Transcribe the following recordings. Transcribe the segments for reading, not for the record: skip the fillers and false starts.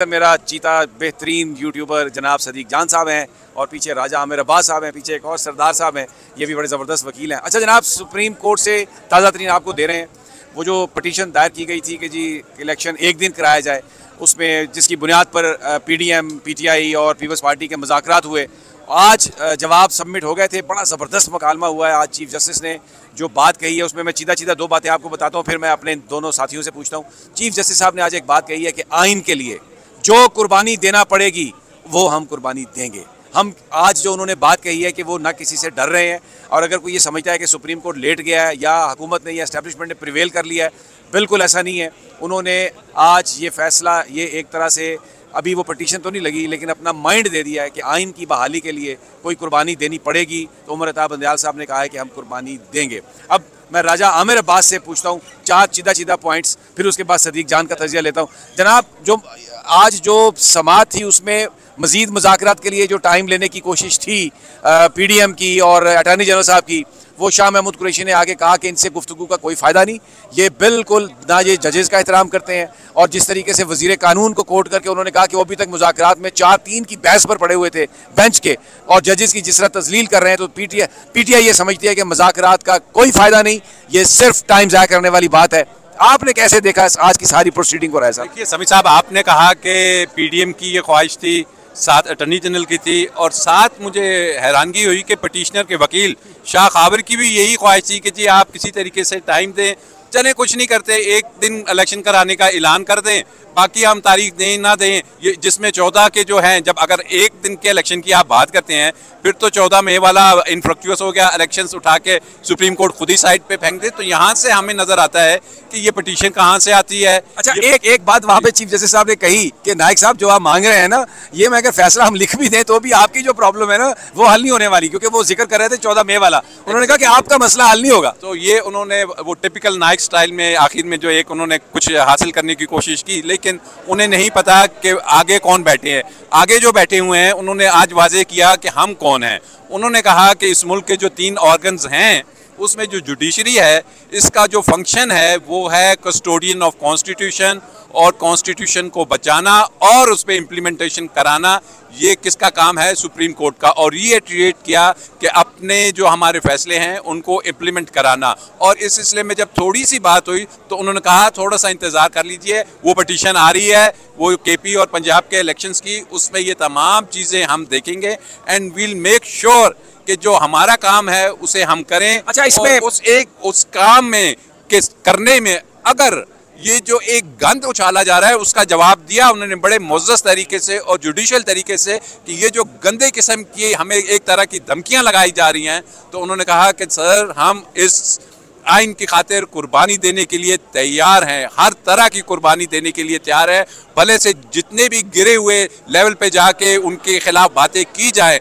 मेरा चीता बेहतरीन यूट्यूबर जनाब सदीक जान साहब हैं और पीछे राजा आमिर अब्बास साहब हैं, पीछे एक और सरदार साहब हैं, ये भी बड़े ज़बरदस्त वकील हैं। अच्छा जनाब, सुप्रीम कोर्ट से ताज़ा तरीन आपको दे रहे हैं वो जो पटिशन दायर की गई थी कि जी इलेक्शन एक दिन कराया जाए, उसमें जिसकी बुनियाद पर PDM, PTI और पीपल्स पार्टी के मुज़ाकरात हुए। आज जवाब सबमिट हो गए थे, बड़ा ज़बरदस्त मकालमा हुआ है। आज चीफ जस्टिस ने जो बात कही है उसमें मैं सीधा दो बातें आपको बताता हूँ, फिर मैं अपने दोनों साथियों से पूछता हूँ। चीफ जस्टिस साहब ने आज एक बात कही है कि आइन के लिए जो कुर्बानी देना पड़ेगी वो हम कुर्बानी देंगे। हम आज जो उन्होंने बात कही है कि वो ना किसी से डर रहे हैं, और अगर कोई ये समझता है कि सुप्रीम कोर्ट लेट गया है या हुकूमत ने या एस्टेब्लिशमेंट ने प्रिवेल कर लिया है, बिल्कुल ऐसा नहीं है। उन्होंने आज ये फैसला, ये एक तरह से अभी वो पटिशन तो नहीं लगी लेकिन अपना माइंड दे दिया है कि आइन की बहाली के लिए कोई कुर्बानी देनी पड़ेगी तो उमर अता बंदयाल साहब ने कहा है कि हम कुर्बानी देंगे। अब मैं राजा आमिर अब्बास से पूछता हूँ चार सीधा पॉइंट्स, फिर उसके बाद सदीक जान का तजिया लेता हूँ। जनाब, जो आज जो समाअत थी उसमें मज़ीद मुज़ाकरात के लिए जो टाइम लेने की कोशिश थी PDM की और अटॉर्नी जनरल साहब की, वो शाह महमूद कुरैशी ने आगे कहा कि इनसे गुफ्तगू का कोई फ़ायदा नहीं, ये बिल्कुल ना ये जजेस का एहतराम करते हैं। और जिस तरीके से वज़ीर कानून को कोट करके उन्होंने कहा कि वो अभी तक मुज़ाकरात में 4-3 की बहस पर पड़े हुए थे बेंच के, और जजेस की जिस तरह तजलील कर रहे हैं, तो PTI ये समझती है कि मुज़ाकरात का कोई फ़ायदा नहीं, ये सिर्फ टाइम ज़ाया करने वाली बात है। आपने कैसे देखा आज की सारी प्रोसीडिंग को? रहा देखिए समी साहब, आपने कहा कि PDM की ये ख्वाहिश थी, साथ अटर्नी जनरल की थी, और साथ मुझे हैरानगी हुई कि पटिशनर के वकील शाह खाबर की भी यही ख्वाहिश थी कि जी आप किसी तरीके से टाइम दें। चले कुछ नहीं करते, एक दिन इलेक्शन कराने का ऐलान कर दें, बाकी हम तारीख दें ना दें, ये जिसमें 14 के जो हैं, जब अगर एक दिन के इलेक्शन की आप बात करते हैं फिर तो 14 मई वाला इनफ्रक्चुअस हो गया, इलेक्शंस उठा के सुप्रीम कोर्ट खुद ही साइड पे फेंक दे। तो यहाँ से हमें नजर आता है कि ये पटिशन कहाँ से आती है। अच्छा, एक बात वहाँ पे चीफ जस्टिस साहब ने कही कि नायक साहब जो आप मांग रहे हैं ना, ये मैं अगर फैसला हम लिख भी दें तो भी आपकी जो प्रॉब्लम है ना वो हल नहीं होने वाली, क्योंकि वो जिक्र कर रहे थे 14 मई वाला। उन्होंने कहा कि आपका मसला हल नहीं होगा। तो ये उन्होंने वो टिपिकल नाइक स्टाइल में आखिर में जो एक उन्होंने कुछ हासिल करने की कोशिश की, लेकिन उन्हें नहीं पता कि आगे कौन बैठे हैं। आगे जो बैठे हुए हैं उन्होंने आज वाजे किया कि हम कौन हैं। उन्होंने कहा कि इस मुल्क के जो 3 ऑर्गन्स हैं उसमें जो जुडिशरी है, इसका जो फंक्शन है वो है कस्टोडियन ऑफ कॉन्स्टिट्यूशन, और कॉन्स्टिट्यूशन को बचाना और उस पर इम्प्लीमेंटेशन कराना ये किसका काम है? सुप्रीम कोर्ट का। और ये ट्रीट किया कि अपने जो हमारे फैसले हैं उनको इम्प्लीमेंट कराना। और इस सिलसिले में जब थोड़ी सी बात हुई तो उन्होंने कहा थोड़ा सा इंतज़ार कर लीजिए, वो पटिशन आ रही है, वो KP और पंजाब के इलेक्शंस की, उसमें ये तमाम चीज़ें हम देखेंगे एंड वील मेक श्योर कि जो हमारा काम है उसे हम करें। अच्छा, इसमें उस काम में करने में अगर ये जो एक गंद उछाला जा रहा है उसका जवाब दिया उन्होंने बड़े मुअज़्ज़ज़ तरीके से और जुडिशल तरीके से कि ये जो गंदे किस्म की हमें एक तरह की धमकियां लगाई जा रही हैं, तो उन्होंने कहा कि सर हम इस आइन की खातिर कुर्बानी देने के लिए तैयार हैं, हर तरह की कुर्बानी देने के लिए तैयार है, भले से जितने भी गिरे हुए लेवल पे जाके उनके खिलाफ बातें की जाए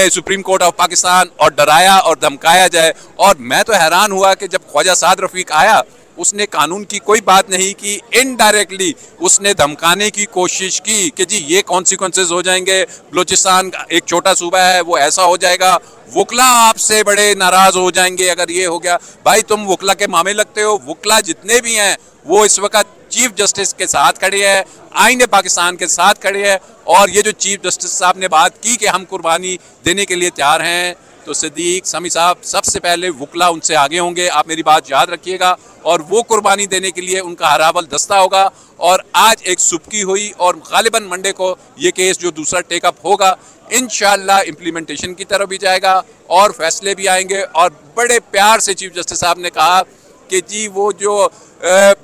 सुप्रीम कोर्ट ऑफ पाकिस्तान, और डराया और धमकाया जाए। और मैं तो हैरान हुआ कि जब ख्वाजा साद रफ़ीक आया उसने कानून की कोई बात नहीं की, इनडायरेक्टली उसने धमकाने की कोशिश की कि जी ये कॉन्सिक्वेंसेस हो जाएंगे, बलूचिस्तान एक छोटा सूबा है वो ऐसा हो जाएगा, वकला आपसे बड़े नाराज हो जाएंगे अगर ये हो गया। भाई तुम वकला के मामे लगते हो, वकला जितने भी हैं वो इस वक्त चीफ जस्टिस के साथ खड़े हैं, आईन पाकिस्तान के साथ खड़े हैं। और ये जो चीफ जस्टिस साहब ने बात की कि हम कुर्बानी देने के लिए तैयार हैं, तो सदीक समी साहब सबसे पहले वकला उनसे आगे होंगे, आप मेरी बात याद रखिएगा, और वो कुर्बानी देने के लिए उनका हराबल दस्ता होगा। और आज एक सुबकी हुई और गालिबन मंडे को ये केस जो दूसरा टेकअप होगा इंशाअल्लाह इम्प्लीमेंटेशन की तरफ भी जाएगा और फैसले भी आएंगे। और बड़े प्यार से चीफ जस्टिस साहब ने कहा कि जी वो जो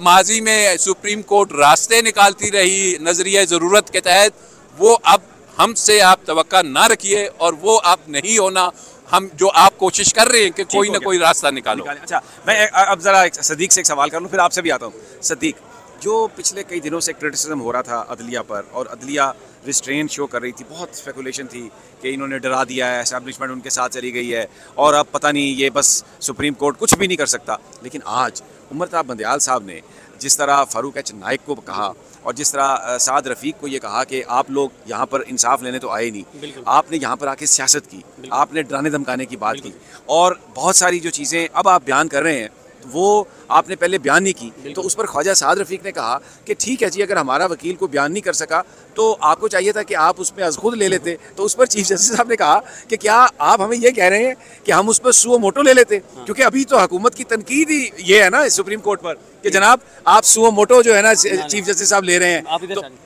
माजी में सुप्रीम कोर्ट रास्ते निकालती रही नज़रिया ज़रूरत के तहत, वो अब हमसे आप तवक्का ना रखिए और वो अब नहीं होना। हम जो आप कोशिश कर रहे हैं कि कोई ना कोई रास्ता निकालो। अच्छा, मैं अब ज़रा सदीक से एक सवाल कर लूँ, फिर आपसे भी आता हूँ। सदीक, जो पिछले कई दिनों से क्रिटिसिज्म हो रहा था अदलिया पर, और अदलिया रिस्ट्रेन शो कर रही थी, बहुत स्पेकुलेशन थी कि इन्होंने डरा दिया है, एस्टैब्लिशमेंट उनके साथ चली गई है और अब पता नहीं ये बस सुप्रीम कोर्ट कुछ भी नहीं कर सकता। लेकिन आज उमर अता बंदयाल साहब ने जिस तरह फ़ारूक एच नाइक को कहा और जिस तरह साद रफ़ीक को ये कहा कि आप लोग यहाँ पर इंसाफ लेने तो आए नहीं, आपने यहाँ पर आके सियासत की, आपने डराने धमकाने की बात की, और बहुत सारी जो चीज़ें अब आप बयान कर रहे हैं वो आपने पहले बयान नहीं की, तो उस पर ख्वाजा साद रफ़ीक ने कहा कि ठीक है जी, अगर हमारा वकील को बयान नहीं कर सका तो आपको चाहिए था कि आप उसमें अज़ खुद ले लेते। तो उस पर चीफ जस्टिस साहब ने कहा कि क्या आप हमें ये कह रहे हैं कि हम उस पर सुओ मोटो ले लेते, क्योंकि अभी तो हुकूमत की तनकीद ही ये है ना सुप्रीम कोर्ट पर कि जनाब आप सुओ मोटो जो है ना चीफ जस्टिस साहब ले रहे हैं।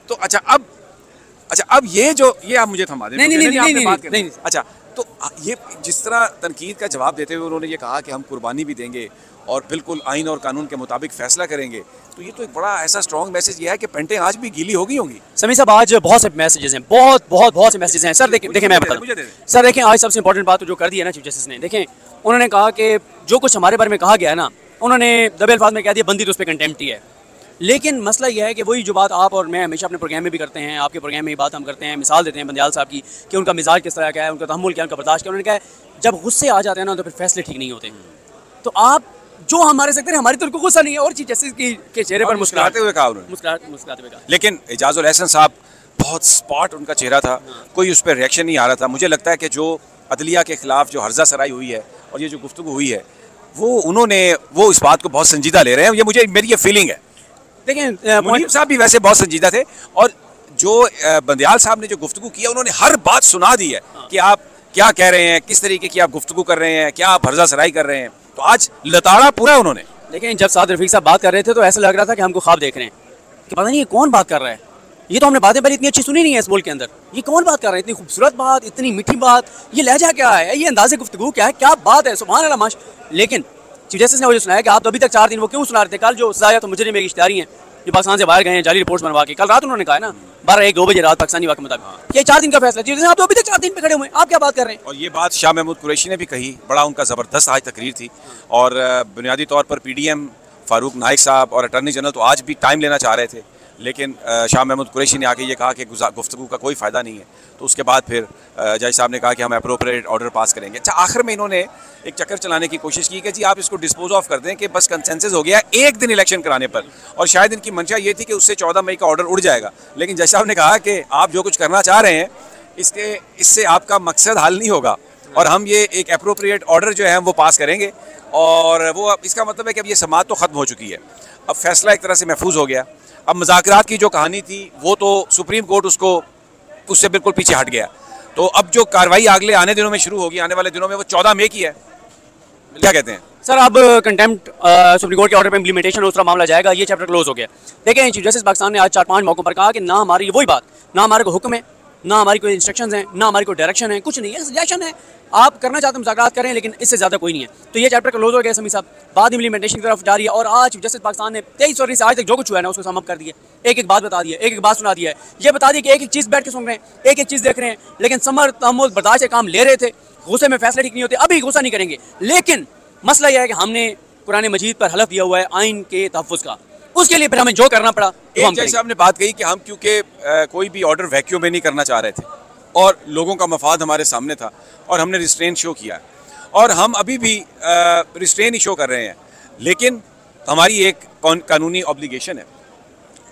तो अच्छा अब ये आप मुझे थमा दें। नहीं, अच्छा, तो ये जिस तरह तनकीद का जवाब देते हुए उन्होंने ये कहा कि हम कुर्बानी भी देंगे और बिल्कुल आइन और कानून के मुताबिक फैसला करेंगे, तो ये तो एक बड़ा ऐसा स्ट्रॉन्ग मैसेज ये है कि पेंटें आज भी गीली हो गई होंगी। समी साहब, आज बहुत से मैसेजेस हैं, बहुत से मैसेजेस हैं सर। देखें मैं बता दूं सर, देखें आज सबसे इंपॉर्टेंट बात जो कर दी है ना चीफ जस्टिस ने, देखें उन्होंने कहा कि जो कुछ हमारे बारे में कहा गया है ना, उन्होंने दबे अल्फाज में कह दिया बंदी तो उस पर कंटेम्प्ट ही है। लेकिन मसला यह है कि वही जो बात आप और मैं हमेशा अपने प्रोग्राम में भी करते हैं, आपके प्रोग्राम में ये बात हम करते हैं, मिसाल देते हैं बंदियाल साहब की कि उनका मिजाज किस तरह का है, उनका तहम्मुल क्या, उनका बर्दाश्त क्या। उन्होंने कहा जब गुस्से आ जाते हैं ना तो फिर फैसले ठीक नहीं होते। तो आप जो हमारे सकते हैं, हमारी तो उनको गुस्सा नहीं है, और चीफ जस्टिस के चेहरे पर मुस्कुराते हुए कहा। लेकिन एजाजुल एहसन साहब बहुत स्पॉट उनका चेहरा था, कोई उस पर रिएक्शन नहीं आ रहा था। मुझे लगता है कि जो अदलिया के खिलाफ जो हर्जा सराई हुई है और ये जो गुफ्तगू हुई है वो इस बात को बहुत संजीदा ले रहे हैं। मेरी ये फीलिंग है। देखें मुनीब साहब भी वैसे बहुत संजीदा थे, और जो बंदियाल साहब ने जो गुफ्तगू किया उन्होंने हर बात सुना दी है कि आप क्या कह रहे हैं, किस तरीके की आप गुफ्तगू कर रहे हैं, क्या आप हर्जा सराई कर रहे हैं। तो आज लताड़ा पूरा उन्होंने। लेकिन जब साद रफीक साहब बात कर रहे थे तो ऐसा लग रहा था कि हमको ख्वाब देख रहे हैं कि पता नहीं ये कौन बात कर रहा है, ये तो हमने बातें पहले इतनी अच्छी सुनी नहीं है इस मुल्क के अंदर, ये कौन बात कर रहा है, इतनी खूबसूरत बात, इतनी मीठी बात, ये लहजा क्या है, ये अंदाज़े गुफ्तगू क्या है, क्या बात है, सुभान अल्लाह माश। लेकिन चीफ जस्टिस ने वो जो सुनाया कि आप तो अभी तक 4 दिन वो क्यों सुना रहे थे, कल जो सजा तो मुजरिम एक इश्तिहारी हैं जो पाकिस्तान से बाहर गए हैं जाली रिपोर्ट्स बनवा के, कल रात उन्होंने कहा है ना 12-1-2 बजे रात पाकिस्तानी वक्त के मुताबिक ये 4 दिन का फैसला है। आप तो अभी तक 4 दिन पे खड़े हुए हैं, आप क्या बात कर रहे हैं। और ये बात शाह महमूद कुरैशी ने भी कही, बड़ा उनका ज़बरदस्त आज तकरीर थी। और बुनियादी तौर पर PDM फारूक नाइक साहब और अटर्नी जनरल तो आज भी टाइम लेना चाह रहे थे, लेकिन शाह महमूद कुरैशी ने आके ये कहा कि गुफ्तगू का कोई फ़ायदा नहीं है। तो उसके बाद फिर जज साहब ने कहा कि हम अप्रोप्रिएट ऑर्डर पास करेंगे। अच्छा, आखिर में इन्होंने एक चक्कर चलाने की कोशिश की कि जी आप इसको डिस्पोज ऑफ कर दें कि बस कंसेंसस हो गया एक दिन इलेक्शन कराने पर, और शायद इनकी मंशा ये थी कि उससे 14 मई का ऑर्डर उड़ जाएगा। लेकिन जज साहब ने कहा कि आप जो कुछ करना चाह रहे हैं इससे आपका मकसद हल नहीं होगा, और हम ये एक अप्रोप्रिएट ऑर्डर जो है वो पास करेंगे। और वो इसका मतलब है कि अब ये समाअत तो ख़त्म हो चुकी है, अब फैसला एक तरह से महफूज हो गया। अब मुज़ाकरात की जो कहानी थी वो तो सुप्रीम कोर्ट उससे बिल्कुल पीछे हट गया। तो अब जो कार्रवाई अगले आने दिनों में शुरू होगी, आने वाले दिनों में, वो 14 मई की है। क्या कहते हैं सर? अब कंटेम्प्ट सुप्रीम कोर्ट के ऑर्डर पे इम्प्लीमेंटेशन उस तरह मामला जाएगा, ये चैप्टर क्लोज हो गया। देखें चीफ जस्टिस पाकिस्तान ने आज 4-5 मौकों पर कहा कि ना हमारी वही बात, ना हमारे को हुक्म है, ना हमारी कोई इंस्ट्रक्शंस हैं, ना हमारी कोई डायरेक्शन है, कुछ नहीं है, सजेशन है, आप करना चाहते हैं मुज़ाकरात करें, लेकिन इससे ज़्यादा कोई नहीं है। तो ये चैप्टर क्लोज हो गया समी साहब, बाद इम्प्लीमेंटेशन की तरफ जा रही है। और आज चीफ जस्टिस पाकिस्तान ने 23 फरवरी से आज तक जो कुछ हुआ है ना उसको समअप कर दिया, एक बात बता दी है, एक बात सुना दिया है, ये बता दी कि एक चीज़ बैठ के सुन रहे हैं, एक चीज़ देख रहे हैं, लेकिन समर तहम्मुल बर्दाश्त से काम ले रहे थे। गुस्से में फैसले ठीक नहीं होते, अभी गुस्सा नहीं करेंगे, लेकिन मसला यह है कि हमने कुरान मजीद पर हलफ दिया हुआ है आइन के तहफ़्फ़ुज़ का, उसके लिए फिर हमें जो करना पड़ा। एक जज साहब ने बात कही कि हम क्योंकि कोई भी ऑर्डर वैक्यूम में नहीं करना चाह रहे थे और लोगों का मफाद हमारे सामने था और हमने रिस्ट्रेन शो किया, और हम अभी भी रिस्ट्रेन ही शो कर रहे हैं, लेकिन हमारी एक कानूनी ऑब्लिगेशन है,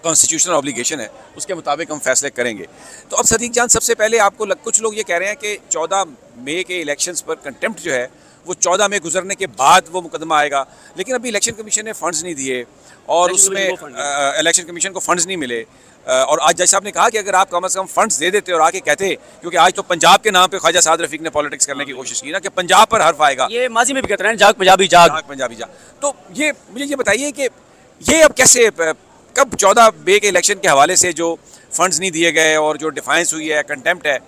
कॉन्स्टिट्यूशनल ऑब्लिगेशन है, उसके मुताबिक हम फैसले करेंगे। तो अब सदीक जान, सबसे पहले आपको कुछ लोग ये कह रहे हैं कि 14 मई के इलेक्शंस पर कंटेम्प्ट जो है वो 14 मई गुजरने के बाद वो मुकदमा आएगा, लेकिन अभी इलेक्शन कमीशन ने फंड्स नहीं दिए और उसमें इलेक्शन कमीशन को फंड्स नहीं मिले। और आज जज साहब ने कहा कि अगर आप कम से कम फंड्स दे देते और आके कहते, क्योंकि आज तो पंजाब के नाम पे ख्वाजा साद रफीक ने पॉलिटिक्स करने की कोशिश की ना कि पंजाब पर हर्फ आएगा, ये माजी में भी कहते हैं जाग पंजाबी जाग, पंजाबी जाग। तो ये मुझे ये बताइए कि ये अब कैसे, कब 14 मई के इलेक्शन के हवाले से जो फंड्स नहीं दिए गए और जो डिफाइंस हुई है, कंटेम्प्ट है,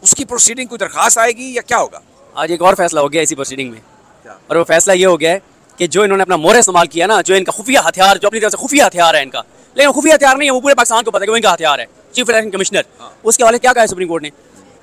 उसकी प्रोसीडिंग कोई दरखास्त आएगी या क्या होगा? आज एक और फैसला हो गया इसी प्रोसीडिंग में, और वो फैसला ये हो गया है कि जो इन्होंने अपना मोहर इस्तेमाल किया ना, जो इनका खुफिया हथियार, जो अपनी तरफ से खुफिया हथियार है इनका, लेकिन खुफिया हथियार नहीं है, वो पूरे पाकिस्तान को पता है कि वो इनका हथियार है। चीफ इलेक्शन कमिश्नर उसके हवाले क्या कहा है सुप्रीम कोर्ट ने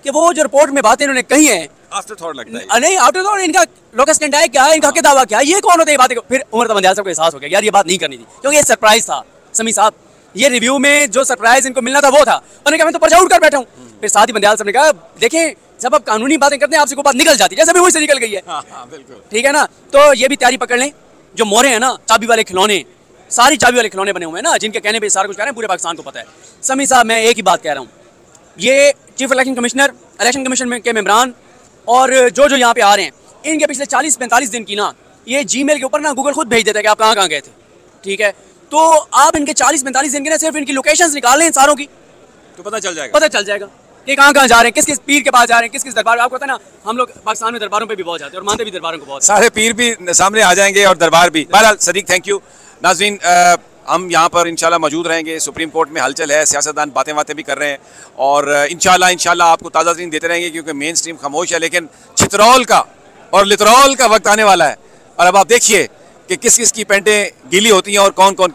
कि वो जो रिपोर्ट में बातें इन्होंने कही हैं, आफ्टर थॉट लगता है, नहीं आफ्टर थॉट, इनका लोकस स्टैंड है क्या है, इनका दावा क्या है, ये कौन होते हैं बातें। फिर उमर तमंदियाल साहब को एहसास हो गया यार ये बात नहीं करनी थी, क्योंकि ये सरप्राइज था समी साहब, ये रिव्यू में जो सरप्राइज इनको मिलना था वो था। उन्होंने कहा मैं तो पर्चा उठ कर बैठा हूँ। फिर साथ ही बंदियाल साहब ने कहा देखें जब आप कानूनी बातें करते हैं आपसे कोई बात निकल जाती है, जैसे भी वही से निकल गई है। बिल्कुल ठीक है ना, तो ये भी तैयारी पकड़ लें, जो मोहरे हैं ना, चाबी वाले खिलौने, सारी चाबी वाले खिलौने बने हुए हैं ना, जिनके कहने पे सारा कुछ कह रहे हैं, पूरे पाकिस्तान को पता है। समी साहब मैं एक ही बात कह रहा हूँ, ये chief election commissioner, election commission के मेम्बरान और जो यहाँ पे आ रहे हैं, इनके पिछले 40-45 दिन की ना ये जीमेल के ऊपर ना गूगल खुद भेज देता है कि आप कहाँ कहाँ गए थे, ठीक है। तो आप इनके 40-45 दिन के ना सिर्फ इनकी लोकेशंस निकाल लें सारों की, तो पता चल जाएगा कि कहाँ कहाँ जा रहे हैं, किस किस पीर के पास जा रहे हैं, किस किस दरबार। आपको पता है ना, हम लोग पाकिस्तान में दरबारों पे भी बहुत जाते हैं और मानते भी दरबारों को बहुत, सारे पीर भी सामने आ जाएंगे और दरबार भी। बहरहाल सदीक, थैंक यू। नाज़रीन, हम यहाँ पर इंशाल्लाह मौजूद रहेंगे। सुप्रीम कोर्ट में हलचल है, सियासतदान बातें भी कर रहे हैं और इंशाल्लाह आपको ताज़ा तरीन देते रहेंगे क्योंकि मेन स्ट्रीम खामोश है। लेकिन चित्रौल का और लितरौल का वक्त आने वाला है और अब आप देखिए कि किस किस की पेंटें गीली होती हैं और कौन कौन